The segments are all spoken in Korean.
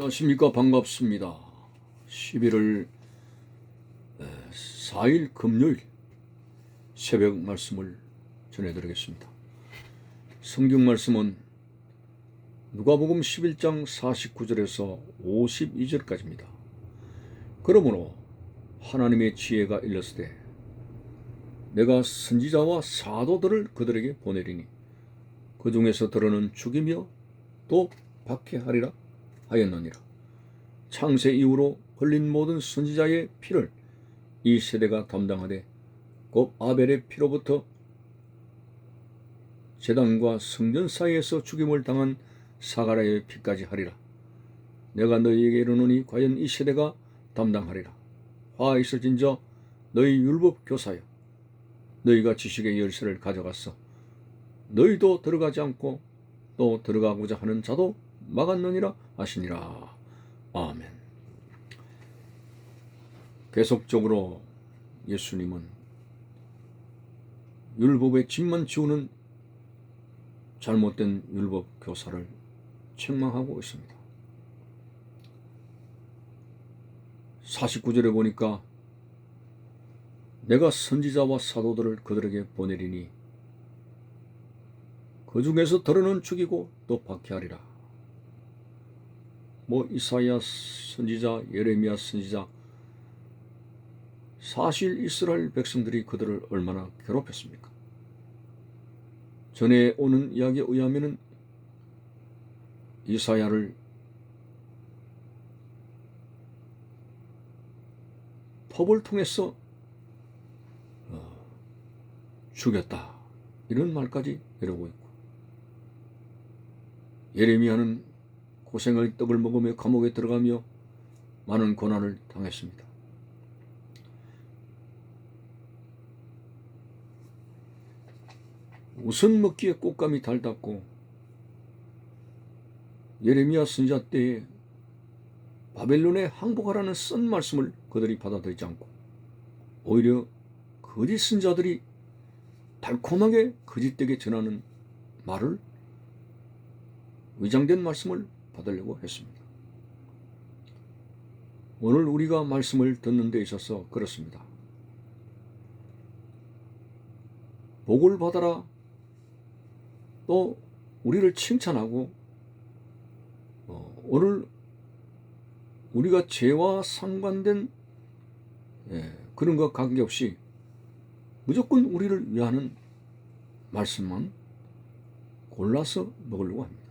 안녕하십니까. 반갑습니다. 11월 4일 금요일 새벽 말씀을 전해드리겠습니다. 성경 말씀은 누가복음 11장 49절에서 52절까지입니다. 그러므로 하나님의 지혜가 일렀으되 내가 선지자와 사도들을 그들에게 보내리니 그 중에서 들어는 죽이며 또 박해하리라 하였느니라. 창세 이후로 흘린 모든 선지자의 피를 이 세대가 담당하되 곧 아벨의 피로부터 제단과 성전 사이에서 죽임을 당한 사가랴의 피까지 하리라. 내가 너희에게 이르노니 과연 이 세대가 담당하리라. 화 있을진저 너희 율법 교사여, 너희가 지식의 열쇠를 가져갔어 너희도 들어가지 않고 또 들어가고자 하는 자도 막았느니라 하시니라. 아멘. 계속적으로 예수님은 율법의 짐만 지우는 잘못된 율법 교사를 책망하고 있습니다. 49절에 보니까 내가 선지자와 사도들을 그들에게 보내리니 그 중에서 더러는 죽이고 또 박해하리라. 이사야 선지자, 예레미야 선지자, 사실 이스라엘 백성들이 그들을 얼마나 괴롭혔습니까? 전에 오는 이야기에 의하면 이사야를 첩을 통해서 죽였다, 이런 말까지 이러고 있고, 예레미야는 고생의 떡을 먹으며 감옥에 들어가며 많은 고난을 당했습니다. 우선 먹기에 꽃감이 달답고, 예레미야 선지자 때에 바벨론에 항복하라는 쓴 말씀을 그들이 받아들이지 않고 오히려 거짓 선지자들이 달콤하게 거짓되게 전하는 말을, 위장된 말씀을 받으려고 했습니다. 오늘 우리가 말씀을 듣는 데 있어서 그렇습니다. 복을 받아라, 또 우리를 칭찬하고, 오늘 우리가 죄와 상관된 그런 것 관계없이 무조건 우리를 위하는 말씀만 골라서 먹으려고 합니다.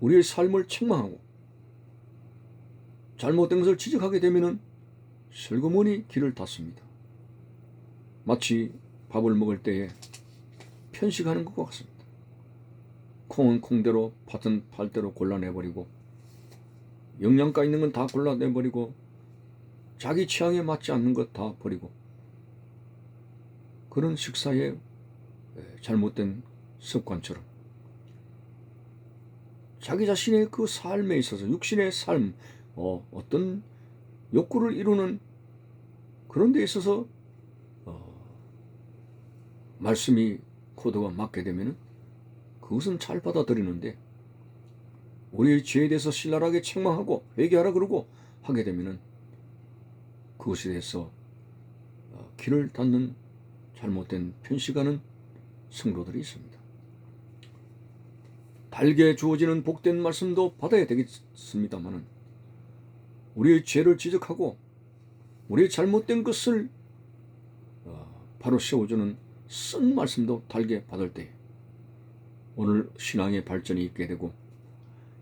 우리의 삶을 책망하고 잘못된 것을 지적하게 되면 슬그머니 길을 닫습니다. 마치 밥을 먹을 때에 편식하는 것과 같습니다. 콩은 콩대로, 팥은 팥대로 골라내버리고, 영양가 있는 건 다 골라내버리고, 자기 취향에 맞지 않는 것 다 버리고, 그런 식사의 잘못된 습관처럼 자기 자신의 그 삶에 있어서 육신의 삶, 어떤 욕구를 이루는 그런 데 있어서 말씀이 코드가 맞게 되면 그것은 잘 받아들이는데, 우리의 죄에 대해서 신랄하게 책망하고 회개하라 그러고 하게 되면 그것에 대해서 길을 닫는 잘못된 편식하는 성도들이 있습니다. 달게 주어지는 복된 말씀도 받아야 되겠습니다만, 우리의 죄를 지적하고 우리의 잘못된 것을 바로 세워주는 쓴 말씀도 달게 받을 때 오늘 신앙의 발전이 있게 되고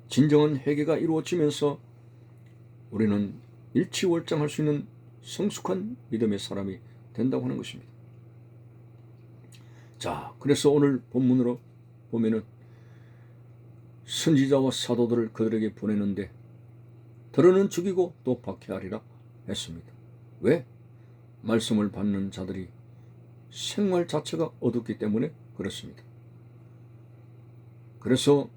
진정한 회개가 이루어지면서 우리는 일치월장할 수 있는 성숙한 믿음의 사람이 된다고 하는 것입니다. 자, 그래서 오늘 본문으로 보면은 선지자와 사도들을 그들에게 보내는데 더러는 죽이고 또 박해하리라 했습니다. 왜? 말씀을 받는 자들이 생활 자체가 어둡기 때문에 그렇습니다. 그래서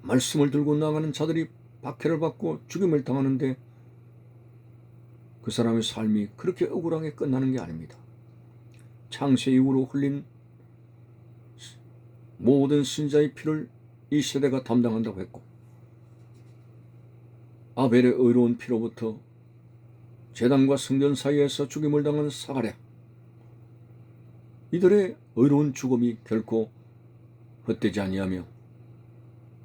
말씀을 들고 나가는 자들이 박해를 받고 죽임을 당하는데 그 사람의 삶이 그렇게 억울하게 끝나는 게 아닙니다. 창세 이후로 흘린 모든 신자의 피를 이 세대가 담당한다고 했고, 아벨의 의로운 피로부터 제단과 성전 사이에서 죽임을 당한 사가랴, 이들의 의로운 죽음이 결코 헛되지 아니하며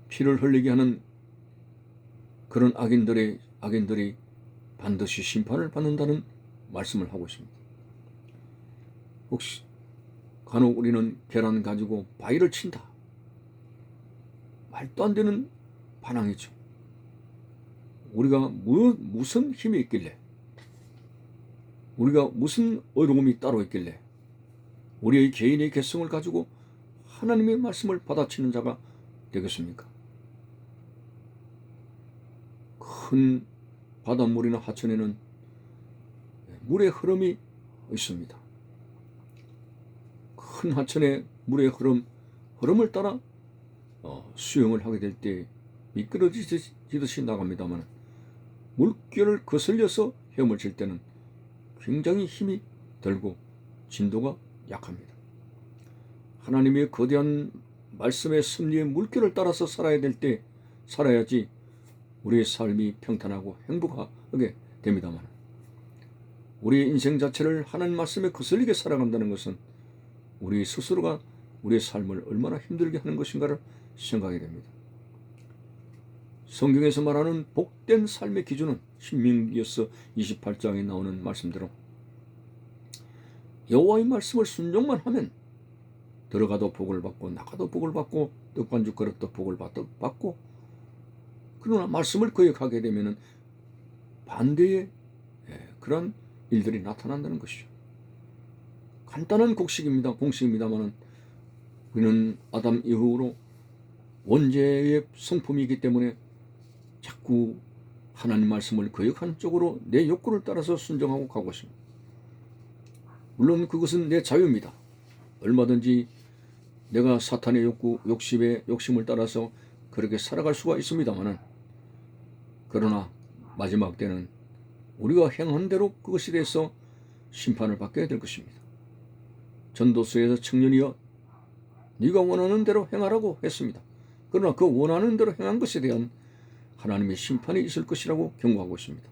피를 흘리게 하는 그런 악인들이 반드시 심판을 받는다는 말씀을 하고 있습니다. 혹시 간혹 우리는 계란 가지고 바위를 친다, 말도 안 되는 반항이죠. 우리가 무슨 힘이 있길래, 우리가 무슨 의로움이 따로 있길래 우리의 개인의 개성을 가지고 하나님의 말씀을 받아치는 자가 되겠습니까? 큰 바닷물이나 하천에는 물의 흐름이 있습니다. 큰 하천의 물의 흐름을 따라 수영을 하게 될 때 미끄러지듯이 나갑니다만, 물결을 거슬려서 헤엄을 칠 때는 굉장히 힘이 들고 진도가 약합니다. 하나님의 거대한 말씀의 섭리의 물결을 따라서 살아야 될 때 살아야지 우리의 삶이 평탄하고 행복하게 됩니다만, 우리의 인생 자체를 하나님 말씀에 거슬리게 살아간다는 것은 우리 스스로가 우리의 삶을 얼마나 힘들게 하는 것인가를 생각하게 됩니다. 성경에서 말하는 복된 삶의 기준은 신명기서 28장에 나오는 말씀대로 여호와의 말씀을 순종만 하면 들어가도 복을 받고 나가도 복을 받고 떡반죽 그릇도 복을 받고, 그러나 말씀을 거역하게 되면 반대의 그런 일들이 나타난다는 것이죠. 간단한 공식입니다만 우리는 아담 이후로 원죄의 성품이기 때문에 자꾸 하나님 말씀을 거역한 쪽으로 내 욕구를 따라서 순종하고 가고 있습니다. 물론 그것은 내 자유입니다. 얼마든지 내가 사탄의 욕심을 따라서 그렇게 살아갈 수가 있습니다만, 그러나 마지막 때는 우리가 행한 대로 그것에 대해서 심판을 받게 될 것입니다. 전도서에서 청년이여 네가 원하는 대로 행하라고 했습니다. 그러나 그 원하는 대로 행한 것에 대한 하나님의 심판이 있을 것이라고 경고하고 있습니다.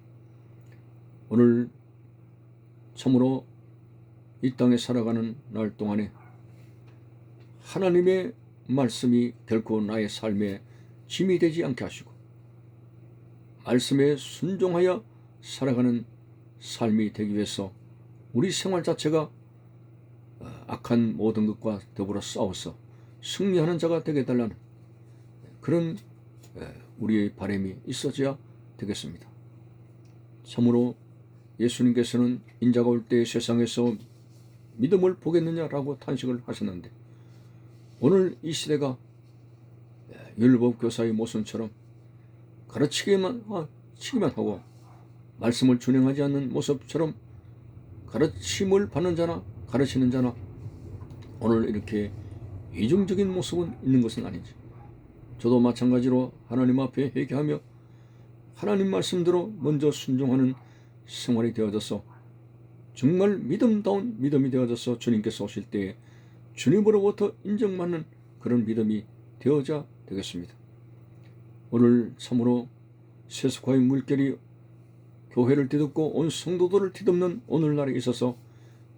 오늘 참으로 이 땅에 살아가는 날 동안에 하나님의 말씀이 결코 나의 삶에 짐이 되지 않게 하시고 말씀에 순종하여 살아가는 삶이 되기 위해서 우리 생활 자체가 악한 모든 것과 더불어 싸워서 승리하는 자가 되게 해달라는 그런 우리의 바람이 있어져야 되겠습니다. 참으로 예수님께서는 인자가 올 때 세상에서 믿음을 보겠느냐라고 탄식을 하셨는데, 오늘 이 시대가 율법교사의 모습처럼 가르치기만 하고 말씀을 준행하지 않는 모습처럼 가르침을 받는 자나 가르치는 자나 오늘 이렇게 이중적인 모습은 있는 것은 아니지. 저도 마찬가지로 하나님 앞에 회개하며 하나님 말씀대로 먼저 순종하는 생활이 되어져서 정말 믿음다운 믿음이 되어져서 주님께서 오실 때에 주님으로부터 인정받는 그런 믿음이 되어야 되겠습니다. 오늘 참으로 세속화의 물결이 교회를 뒤덮고 온 성도들을 뒤덮는 오늘날에 있어서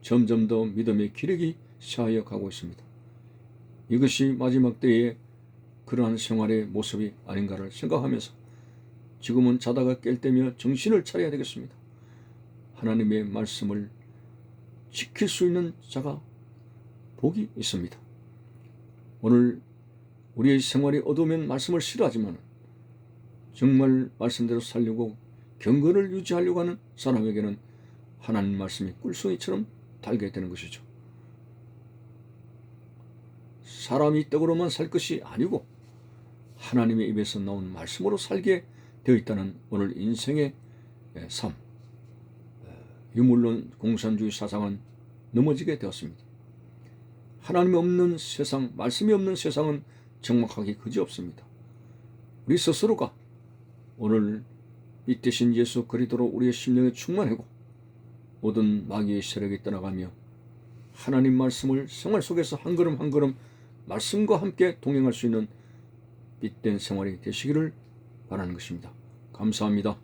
점점 더 믿음의 기력이 쇠하여 가고 있습니다. 이것이 마지막 때에 그러한 생활의 모습이 아닌가를 생각하면서 지금은 자다가 깰 때며 정신을 차려야 되겠습니다. 하나님의 말씀을 지킬 수 있는 자가 복이 있습니다. 오늘 우리의 생활이 어두우면 말씀을 싫어하지만 정말 말씀대로 살려고 경건을 유지하려고 하는 사람에게는 하나님 말씀이 꿀송이처럼 달게 되는 것이죠. 사람이 떡으로만 살 것이 아니고 하나님의 입에서 나온 말씀으로 살게 되어 있다는 오늘 인생의 삶, 유물론 공산주의 사상은 넘어지게 되었습니다. 하나님이 없는 세상, 말씀이 없는 세상은 정막하기 그지없습니다. 우리 스스로가 오늘 빛 대신 예수 그리스도로 우리의 심령에 충만하고 모든 마귀의 세력이 떠나가며 하나님 말씀을 생활 속에서 한 걸음 한 걸음 말씀과 함께 동행할 수 있는 빛된 생활이 되시기를 바라는 것입니다. 감사합니다.